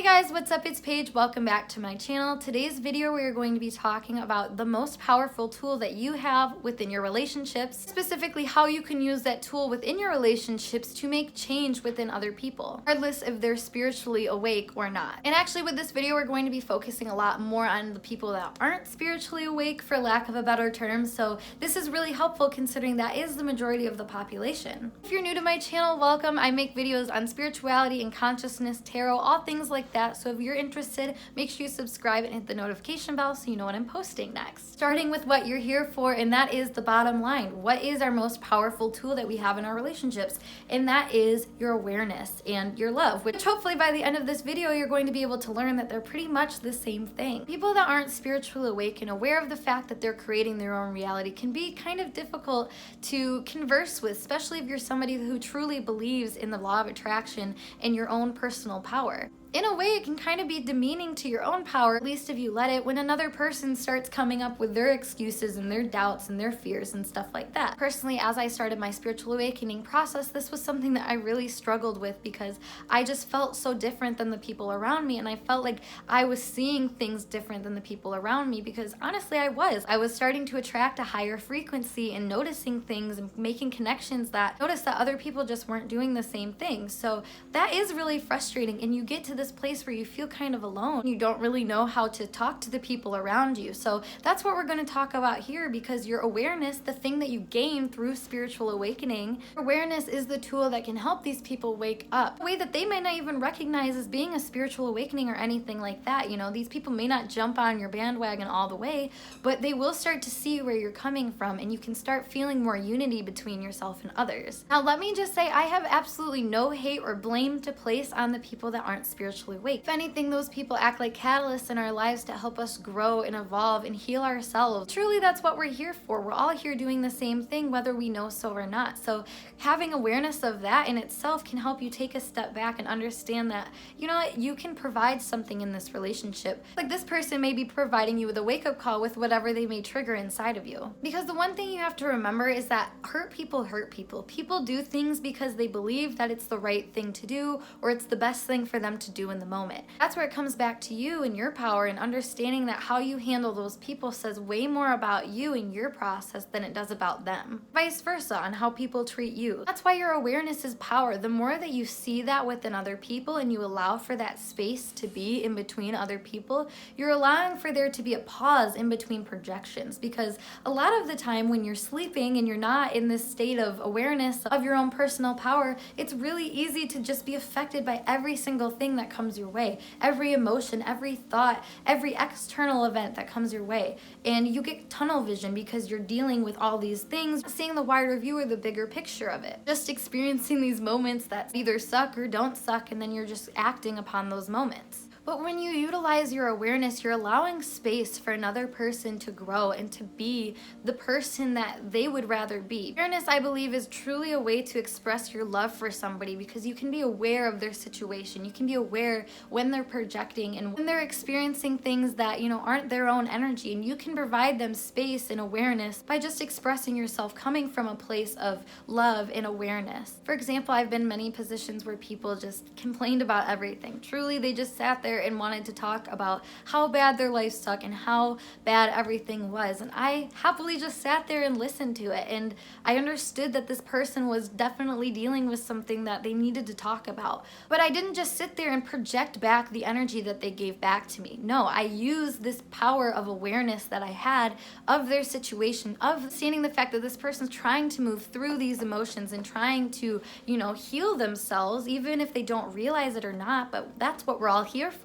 Guys, what's up? It's Paige. Welcome back to my channel. Today's video we are going to be talking about the most powerful tool that you have within your relationships, specifically how you can use that tool within your relationships to make change within other people, regardless if they're spiritually awake or not. And actually with this video we're going to be focusing a lot more on the people that aren't spiritually awake, for lack of a better term, so this is really helpful considering that is the majority of the population. If you're new to my channel, welcome. I make videos on spirituality and consciousness, tarot, all things like that, so if you're interested, make sure you subscribe and hit the notification bell so you know when I'm posting next. Starting with what you're here for, and that is the bottom line. What is our most powerful tool that we have in our relationships? And that is your awareness and your love, which hopefully by the end of this video you're going to be able to learn that they're pretty much the same thing. People that aren't spiritually awake and aware of the fact that they're creating their own reality can be kind of difficult to converse with, especially if you're somebody who truly believes in the law of attraction and your own personal power. In a way, it can kind of be demeaning to your own power, at least if you let it, when another person starts coming up with their excuses and their doubts and their fears and stuff like that. Personally, as I started my spiritual awakening process, this was something that I really struggled with because I just felt so different than the people around me, and I felt like I was seeing things different than the people around me because honestly I was starting to attract a higher frequency and noticing things and making connections that noticed that other people just weren't doing the same thing. So that is really frustrating, and you get to this place where you feel kind of alone. You don't really know how to talk to the people around you. So that's what we're going to talk about here, because your awareness, the thing that you gain through spiritual awakening, awareness is the tool that can help these people wake up in a way that they might not even recognize as being a spiritual awakening or anything like that. You know, these people may not jump on your bandwagon all the way, but they will start to see where you're coming from, and you can start feeling more unity between yourself and others. Now let me just say, I have absolutely no hate or blame to place on the people that aren't spiritually awake. If anything, those people act like catalysts in our lives to help us grow and evolve and heal ourselves. Truly, that's what we're here for. We're all here doing the same thing, whether we know so or not. So having awareness of that in itself can help you take a step back and understand that, you know what, you can provide something in this relationship. Like this person may be providing you with a wake-up call with whatever they may trigger inside of you. Because the one thing you have to remember is that hurt people hurt people. People do things because they believe that it's the right thing to do, or it's the best thing for them to do in the moment. That's where it comes back to you and your power, and understanding that how you handle those people says way more about you and your process than it does about them. Vice versa on how people treat you. That's why your awareness is power. The more that you see that within other people and you allow for that space to be in between other people, you're allowing for there to be a pause in between projections, because a lot of the time when you're sleeping and you're not in this state of awareness of your own personal power, it's really easy to just be affected by every single thing that comes your way, every emotion, every thought, every external event that comes your way, and you get tunnel vision because you're dealing with all these things, seeing the wider view or the bigger picture of it, just experiencing these moments that either suck or don't suck, and then you're just acting upon those moments. But when you utilize your awareness, you're allowing space for another person to grow and to be the person that they would rather be. Awareness, I believe, is truly a way to express your love for somebody, because you can be aware of their situation. You can be aware when they're projecting and when they're experiencing things that, you know, aren't their own energy, and you can provide them space and awareness by just expressing yourself coming from a place of love and awareness. For example, I've been in many positions where people just complained about everything. Truly, they just sat there and wanted to talk about how bad their life sucked and how bad everything was, and I happily just sat there and listened to it, and I understood that this person was definitely dealing with something that they needed to talk about. But I didn't just sit there and project back the energy that they gave back to me. No, I used this power of awareness that I had of their situation, of seeing the fact that this person's trying to move through these emotions and trying to, you know, heal themselves, even if they don't realize it or not, but that's what we're all here for.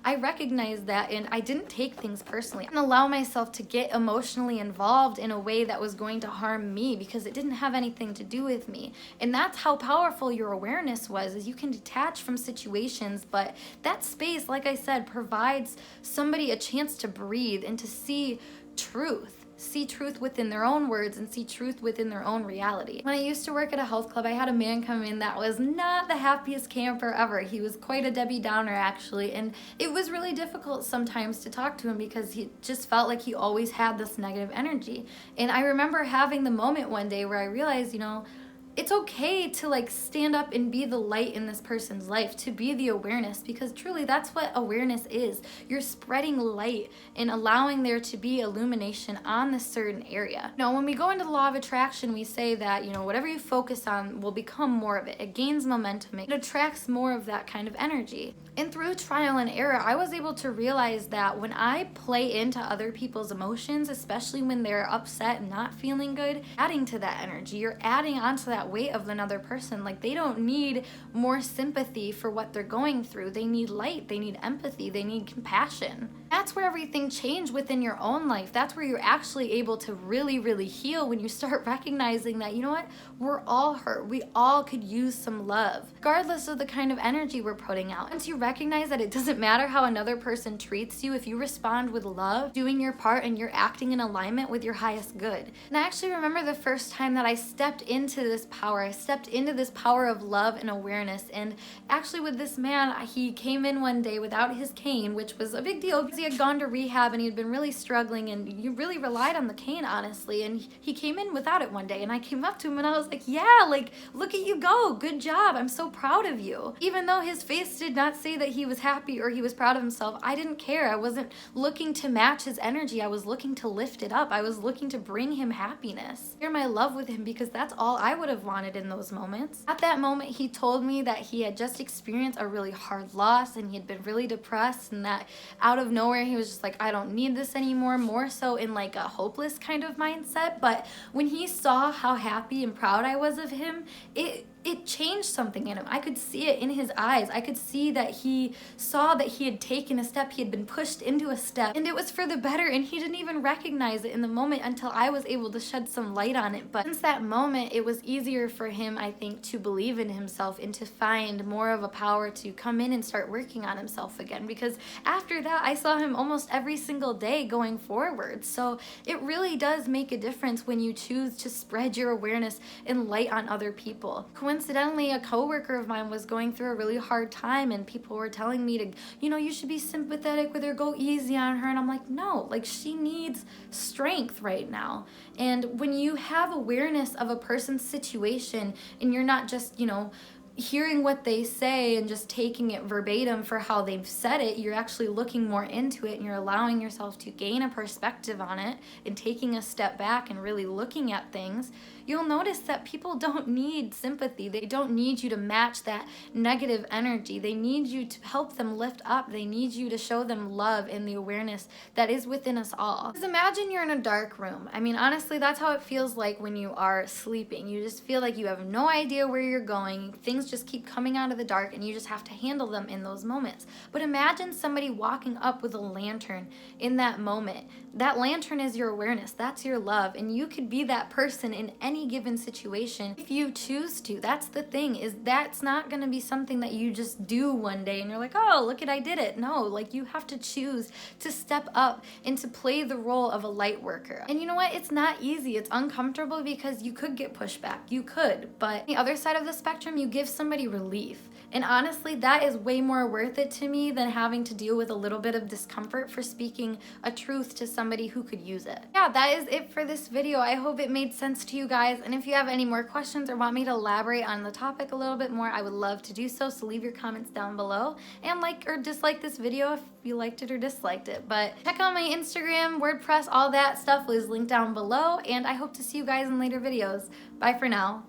I recognized that, and I didn't take things personally and allow myself to get emotionally involved in a way that was going to harm me, because it didn't have anything to do with me. And that's how powerful your awareness was, is you can detach from situations, but that space, like I said, provides somebody a chance to breathe and to see truth within their own words and see truth within their own reality. When I used to work at a health club, I had a man come in that was not the happiest camper ever. He was quite a Debbie Downer, actually, and it was really difficult sometimes to talk to him because he just felt like he always had this negative energy. And I remember having the moment one day where I realized, you know, it's okay to like stand up and be the light in this person's life, to be the awareness, because truly that's what awareness is. You're spreading light and allowing there to be illumination on this certain area. Now, when we go into the law of attraction, we say that, you know, whatever you focus on will become more of it. It gains momentum. It attracts more of that kind of energy. And through trial and error, I was able to realize that when I play into other people's emotions, especially when they're upset and not feeling good, adding to that energy, you're adding onto that weight of another person. Like, they don't need more sympathy for what they're going through. They need light, they need empathy, they need compassion. That's where everything changed within your own life. That's where you're actually able to really, really heal, when you start recognizing that, you know what, we're all hurt. We all could use some love, regardless of the kind of energy we're putting out. Once you recognize that it doesn't matter how another person treats you, if you respond with love, doing your part, and you're acting in alignment with your highest good. And I actually remember the first time that I stepped into this power. I stepped into this power of love and awareness. And actually with this man, he came in one day without his cane, which was a big deal because he had gone to rehab and he had been really struggling, and you really relied on the cane, honestly. And he came in without it one day, and I came up to him and I was like, yeah, like, look at you go. Good job. I'm so proud of you. Even though his face did not say that he was happy or he was proud of himself, I didn't care. I wasn't looking to match his energy. I was looking to lift it up. I was looking to bring him happiness, share my love with him, because that's all I would have wanted in those moments. At that moment, he told me that he had just experienced a really hard loss and he had been really depressed, and that out of nowhere he was just like, I don't need this anymore, more so in like a hopeless kind of mindset. But when he saw how happy and proud I was of him, it changed something in him. I could see it in his eyes. I could see that he saw that he had taken a step, he had been pushed into a step, and it was for the better, and he didn't even recognize it in the moment until I was able to shed some light on it. But since that moment, it was easier for him, I think, to believe in himself and to find more of a power to come in and start working on himself again, because after that, I saw him almost every single day going forward. So it really does make a difference when you choose to spread your awareness and light on other people. Coincidentally, a coworker of mine was going through a really hard time, and people were telling me to, you know, you should be sympathetic with her, go easy on her. And I'm like, no, like, she needs strength right now. And when you have awareness of a person's situation and you're not just, you know, hearing what they say and just taking it verbatim for how they've said it, you're actually looking more into it, and you're allowing yourself to gain a perspective on it and taking a step back and really looking at things. You'll notice that people don't need sympathy. They don't need you to match that negative energy. They need you to help them lift up. They need you to show them love and the awareness that is within us all. Because imagine you're in a dark room. I mean, honestly, that's how it feels like when you are sleeping. You just feel like you have no idea where you're going. Things just keep coming out of the dark, and you just have to handle them in those moments. But imagine somebody walking up with a lantern in that moment. That lantern is your awareness. That's your love. And you could be that person in any given situation if you choose to. That's the thing, is that's not going to be something that you just do one day and you're like, oh, look at, I did it. No, like, you have to choose to step up and to play the role of a light worker. And you know what? It's not easy. It's uncomfortable because you could get pushback. You could. But on the other side of the spectrum, you give somebody relief. And honestly, that is way more worth it to me than having to deal with a little bit of discomfort for speaking a truth to somebody who could use it. Yeah, that is it for this video. I hope it made sense to you guys. And if you have any more questions or want me to elaborate on the topic a little bit more, I would love to do so. So leave your comments down below, and like or dislike this video if you liked it or disliked it. But check out my Instagram, WordPress, all that stuff is linked down below. And I hope to see you guys in later videos. Bye for now.